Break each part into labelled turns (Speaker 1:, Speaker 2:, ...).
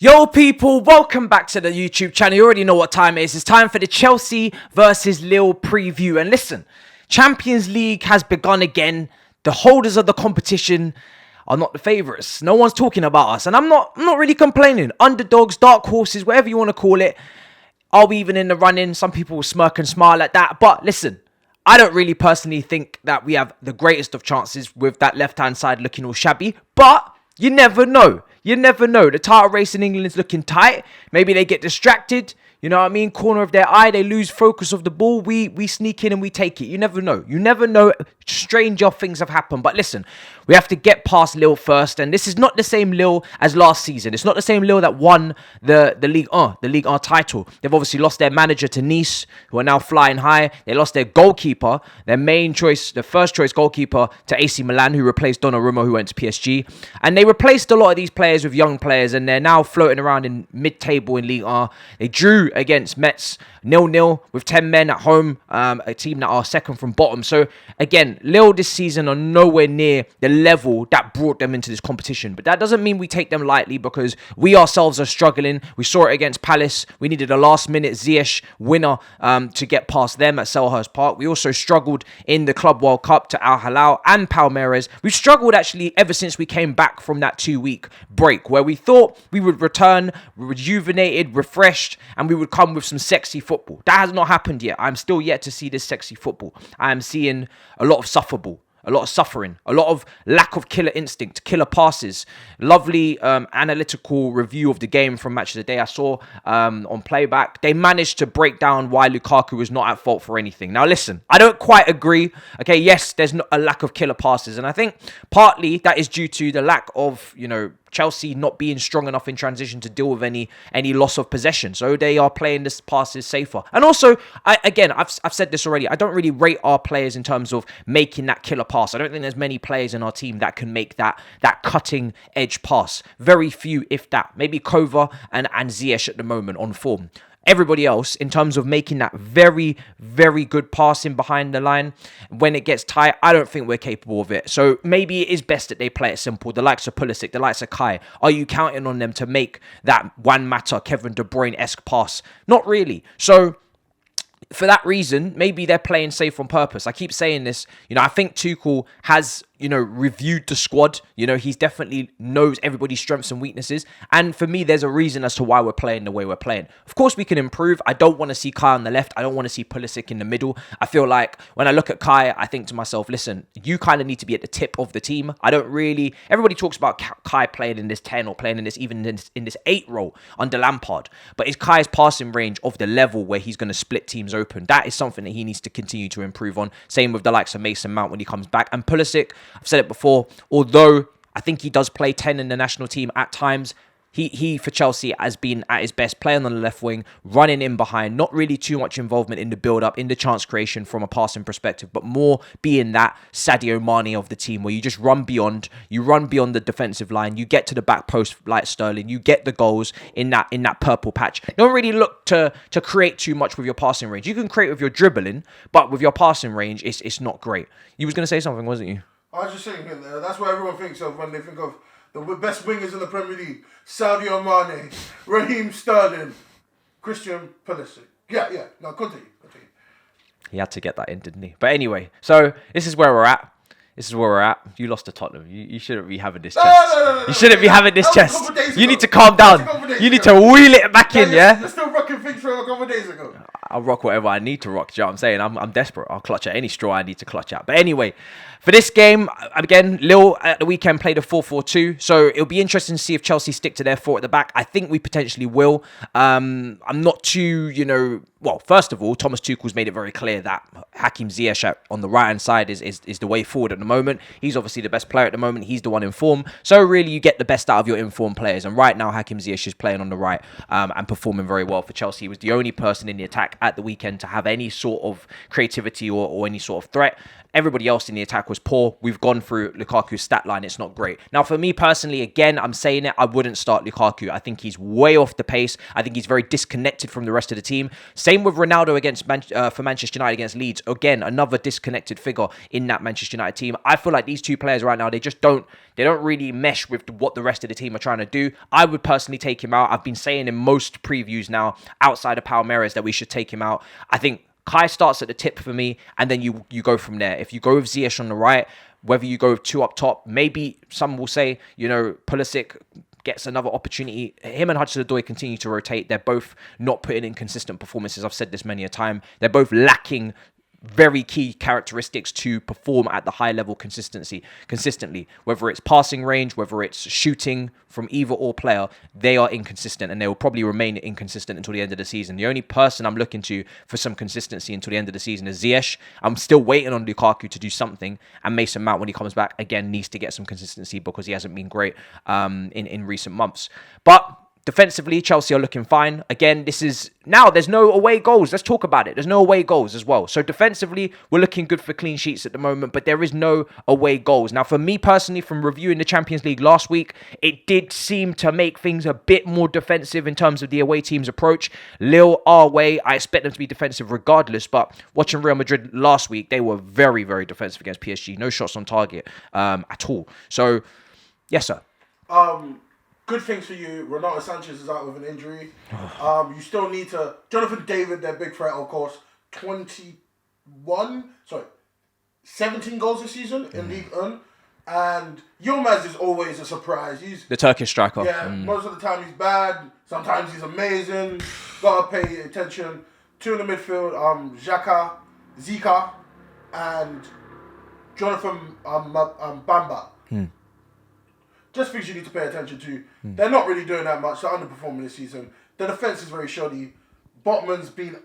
Speaker 1: Yo people, welcome back to the YouTube channel. You already know what time it is. It's time for the Chelsea versus Lille preview. And listen, Champions League has begun again. The holders of the competition are not the favourites. No one's talking about us. And I'm not really complaining. Underdogs, dark horses, whatever you want to call it. Are we even in the running? Some people will smirk and smile at that. But listen, I don't really personally think that we have the greatest of chances with that left-hand side looking all shabby. But you never know. You never know. The title race in England is looking tight. Maybe they get distracted. You know what I mean? Corner of their eye. They lose focus of the ball. We sneak in and we take it. You never know. You never know. Stranger things have happened. But listen, we have to get past Lille first. And this is not the same Lille as last season. It's not the same Lille that won the Ligue 1 title. They've obviously lost their manager to Nice, who are now flying high. They lost their goalkeeper, their main choice, the first choice goalkeeper, to AC Milan, who replaced Donnarumma, who went to PSG. And they replaced a lot of these players with young players, and they're now floating around in mid-table in Ligue 1. They drew against Metz 0-0 with 10 men at home, a team that are second from bottom. So again, Lille this season are nowhere near the level that brought them into this competition. But that doesn't mean we take them lightly, because we ourselves are struggling. We saw it against Palace. We needed a last-minute Ziyech winner to get past them at Selhurst Park. We also struggled in the Club World Cup to Al Hilal and Palmeiras. We've struggled actually ever since we came back from that 2-week break, where we thought we would return rejuvenated, refreshed, and we would come with some sexy football. That has not happened yet. I'm still yet to see this sexy football. I am seeing a lot of sufferable, a lot of suffering, a lot of lack of killer instinct, killer passes. Lovely analytical review of the game from Match of the Day I saw on playback. They managed to break down why Lukaku was not at fault for anything. Now listen, I don't quite agree. Okay, yes, there's not a lack of killer passes, and I think partly that is due to the lack of, Chelsea not being strong enough in transition to deal with any loss of possession. So they are playing this passes safer. And also, I've said this already, I don't really rate our players in terms of making that killer pass. I don't think there's many players in our team that can make that cutting edge pass. Very few, if that. Maybe Kova and Ziyech at the moment on form. Everybody else, in terms of making that very, very good passing behind the line, when it gets tight, I don't think we're capable of it. So maybe it is best that they play it simple. The likes of Pulisic, the likes of Kai. Are you counting on them to make that Juan Mata, Kevin De Bruyne-esque pass? Not really. So for that reason, maybe they're playing safe on purpose. I keep saying this. I think Tuchel has reviewed the squad. He's definitely knows everybody's strengths and weaknesses. And for me, there's a reason as to why we're playing the way we're playing. Of course, we can improve. I don't want to see Kai on the left. I don't want to see Pulisic in the middle. I feel like when I look at Kai, I think to myself, listen, you kind of need to be at the tip of the team. Everybody talks about Kai playing in this 10 or playing in this, even in this 8 role under Lampard. But is Kai's passing range of the level where he's going to split teams open? That is something that he needs to continue to improve on. Same with the likes of Mason Mount when he comes back. And Pulisic, I've said it before, although I think he does play 10 in the national team at times, he for Chelsea has been at his best, playing on the left wing, running in behind, not really too much involvement in the build-up, in the chance creation from a passing perspective, but more being that Sadio Mane of the team, where you just run beyond the defensive line, you get to the back post like Sterling, you get the goals in that purple patch. You don't really look to create too much with your passing range. You can create with your dribbling, but with your passing range, it's not great. You was going to say something, wasn't you?
Speaker 2: I was just saying, that's what everyone thinks of when they think of the best wingers in the Premier League. Sadio Mane, Raheem Sterling, Christian Pulisic. Yeah. No, continue.
Speaker 1: He had to get that in, didn't he? But anyway, so this is where we're at. You lost to Tottenham. You shouldn't be having this chest.
Speaker 2: No.
Speaker 1: You shouldn't be having this chest. You need to calm down. You need to wheel it back in, yeah?
Speaker 2: You're still rocking things from a couple of days ago.
Speaker 1: I'll rock whatever I need to rock. Do you know what I'm saying? I'm desperate. I'll clutch at any straw I need to clutch at. But anyway, for this game, again, Lille at the weekend played a 4-4-2. So it'll be interesting to see if Chelsea stick to their 4 at the back. I think we potentially will. I'm not too, well, first of all, Thomas Tuchel's made it very clear that Hakim Ziyech on the right-hand side is the way forward at the moment. He's obviously the best player at the moment. He's the one in form. So really, you get the best out of your informed players. And right now, Hakim Ziyech is playing on the right and performing very well for Chelsea. He was the only person in the attack at the weekend to have any sort of creativity or any sort of threat. Everybody else in the attack was poor. We've gone through Lukaku's stat line. It's not great. Now, for me personally, again, I'm saying it, I wouldn't start Lukaku. I think he's way off the pace. I think he's very disconnected from the rest of the team. Same with Ronaldo for Manchester United against Leeds. Again, another disconnected figure in that Manchester United team. I feel like these two players right now, they don't really mesh with what the rest of the team are trying to do. I would personally take him out. I've been saying in most previews now, outside of Palmeiras, that we should take him out. I think Kai starts at the tip for me, and then you go from there. If you go with Ziyech on the right, whether you go with two up top, maybe some will say, Pulisic gets another opportunity. Him and Hudson-Odoi continue to rotate. They're both not putting in consistent performances. I've said this many a time. They're both lacking very key characteristics to perform at the high level consistently, whether it's passing range, whether it's shooting from either or player. They are inconsistent, and they will probably remain inconsistent until the end of the season. The only person I'm looking to for some consistency until the end of the season is Ziyech. I'm still waiting on Lukaku to do something, and Mason Mount, when he comes back, again needs to get some consistency because he hasn't been great in recent months. But defensively, Chelsea are looking fine. Again, there's no away goals. Let's talk about it. There's no away goals as well. So defensively, we're looking good for clean sheets at the moment, but there is no away goals. Now, for me personally, from reviewing the Champions League last week, it did seem to make things a bit more defensive in terms of the away team's approach. Lille are away. I expect them to be defensive regardless, but watching Real Madrid last week, they were very, very defensive against PSG. No shots on target at all. So, yes, sir.
Speaker 2: Good things for you. Renato Sanchez is out with an injury. You still need to... Jonathan David, their big threat, of course. 17 goals this season in Ligue 1. And Yilmaz is always a surprise. He's
Speaker 1: the Turkish striker.
Speaker 2: Yeah, most of the time he's bad. Sometimes he's amazing. Gotta pay attention. Two in the midfield, Zika, and Jonathan Bamba. Just things you need to pay attention to. They're not really doing that much. They're underperforming this season. The defence is very shoddy. Botman's been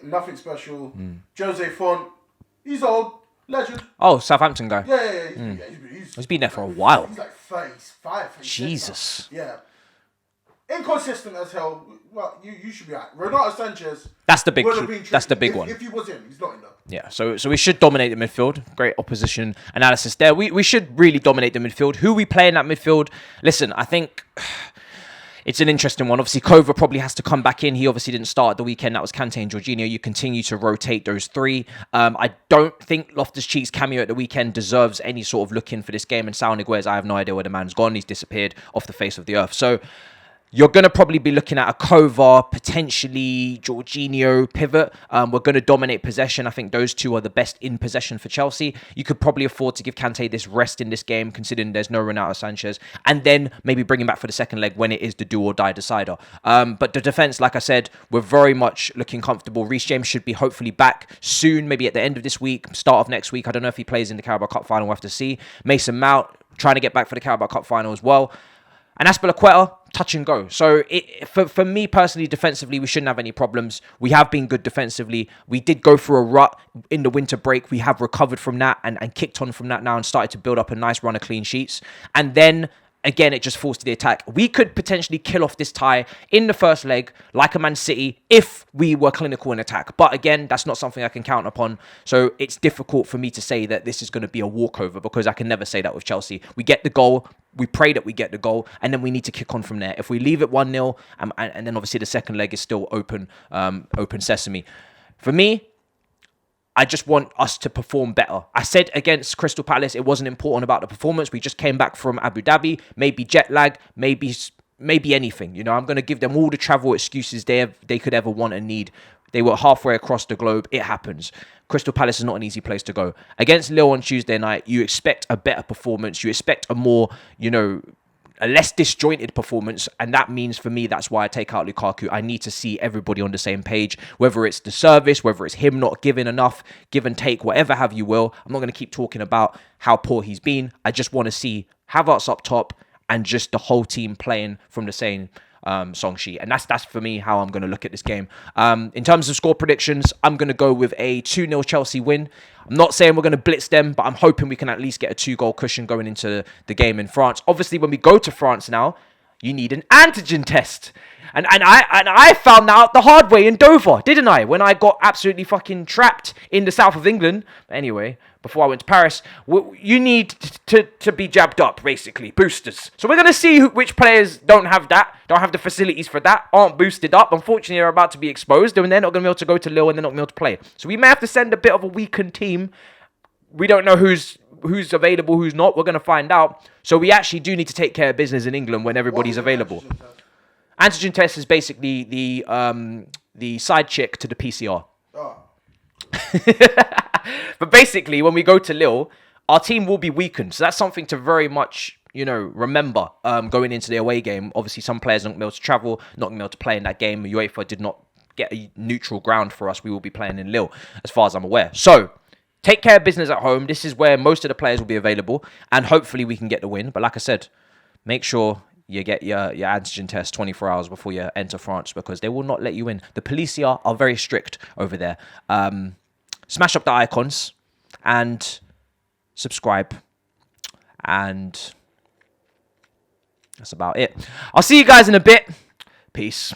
Speaker 2: nothing special. Jose Font, he's old, legend.
Speaker 1: Oh, Southampton guy.
Speaker 2: Yeah.
Speaker 1: He's been there for a while.
Speaker 2: He's like 35.
Speaker 1: Jesus.
Speaker 2: Yeah. Inconsistent as hell. Well, you should be alright. Renato Sanchez.
Speaker 1: That's the big one.
Speaker 2: If he was in, he's not in there.
Speaker 1: Yeah, so we should dominate the midfield. Great opposition analysis there. We should really dominate the midfield. Who we play in that midfield? Listen, I think it's an interesting one. Obviously, Kova probably has to come back in. He obviously didn't start at the weekend. That was Kante and Jorginho. You continue to rotate those three. I don't think Loftus-Cheek's cameo at the weekend deserves any sort of look in for this game. And Saul Niguez, I have no idea where the man's gone. He's disappeared off the face of the earth. So you're going to probably be looking at a Kova, potentially Jorginho pivot. We're going to dominate possession. I think those two are the best in possession for Chelsea. You could probably afford to give Kante this rest in this game, considering there's no Renato Sanchez, and then maybe bring him back for the second leg when it is the do or die decider. But the defense, like I said, we're very much looking comfortable. Reece James should be hopefully back soon, maybe at the end of this week, start of next week. I don't know if he plays in the Carabao Cup final. We'll have to see. Mason Mount trying to get back for the Carabao Cup final as well. And Azpilicueta, touch and go. So for me personally, defensively, we shouldn't have any problems. We have been good defensively. We did go through a rut in the winter break. We have recovered from that and kicked on from that now and started to build up a nice run of clean sheets. And then again, it just falls to the attack. We could potentially kill off this tie in the first leg, like a Man City, if we were clinical in attack. But again, that's not something I can count upon. So it's difficult for me to say that this is going to be a walkover because I can never say that with Chelsea. We get the goal. We pray that we get the goal, and then we need to kick on from there. If we leave it 1-0, and then obviously the second leg is still open sesame. For me, I just want us to perform better. I said against Crystal Palace, it wasn't important about the performance. We just came back from Abu Dhabi, maybe jet lag, maybe anything. I'm going to give them all the travel excuses they could ever want and need. They were halfway across the globe. It happens. Crystal Palace is not an easy place to go. Against Lille on Tuesday night, you expect a better performance. You expect a more, a less disjointed performance. And that means for me, that's why I take out Lukaku. I need to see everybody on the same page, whether it's the service, whether it's him not giving enough, give and take, whatever have you will. I'm not going to keep talking about how poor he's been. I just want to see Havertz up top and just the whole team playing from the same song sheet. And that's for me how I'm going to look at this game. In terms of score predictions, I'm going to go with a 2-0 Chelsea win. I'm not saying we're going to blitz them, but I'm hoping we can at least get a 2-goal cushion going into the game in France. Obviously, when we go to France now, you need an antigen test. And I found out the hard way in Dover, didn't I? When I got absolutely fucking trapped in the south of England. But anyway, before I went to Paris, you need to be jabbed up, basically, boosters. So we're going to see which players don't have the facilities for that, aren't boosted up. Unfortunately, they're about to be exposed, and they're not going to be able to go to Lille, and they're not going to be able to play. So we may have to send a bit of a weakened team. We don't know who's available, who's not. We're going to find out. So we actually do need to take care of business in England when everybody's available. Antigen test is basically the side chick to the PCR.
Speaker 2: Oh.
Speaker 1: But basically, when we go to Lille, our team will be weakened. So that's something to very much, remember going into the away game. Obviously, some players aren't going to be able to travel, not going to be able to play in that game. UEFA did not get a neutral ground for us. We will be playing in Lille, as far as I'm aware. So take care of business at home. This is where most of the players will be available. And hopefully we can get the win. But like I said, make sure you get your antigen test 24 hours before you enter France, because they will not let you in. The police are very strict over there. Smash up the icons and subscribe. And that's about it. I'll see you guys in a bit. Peace.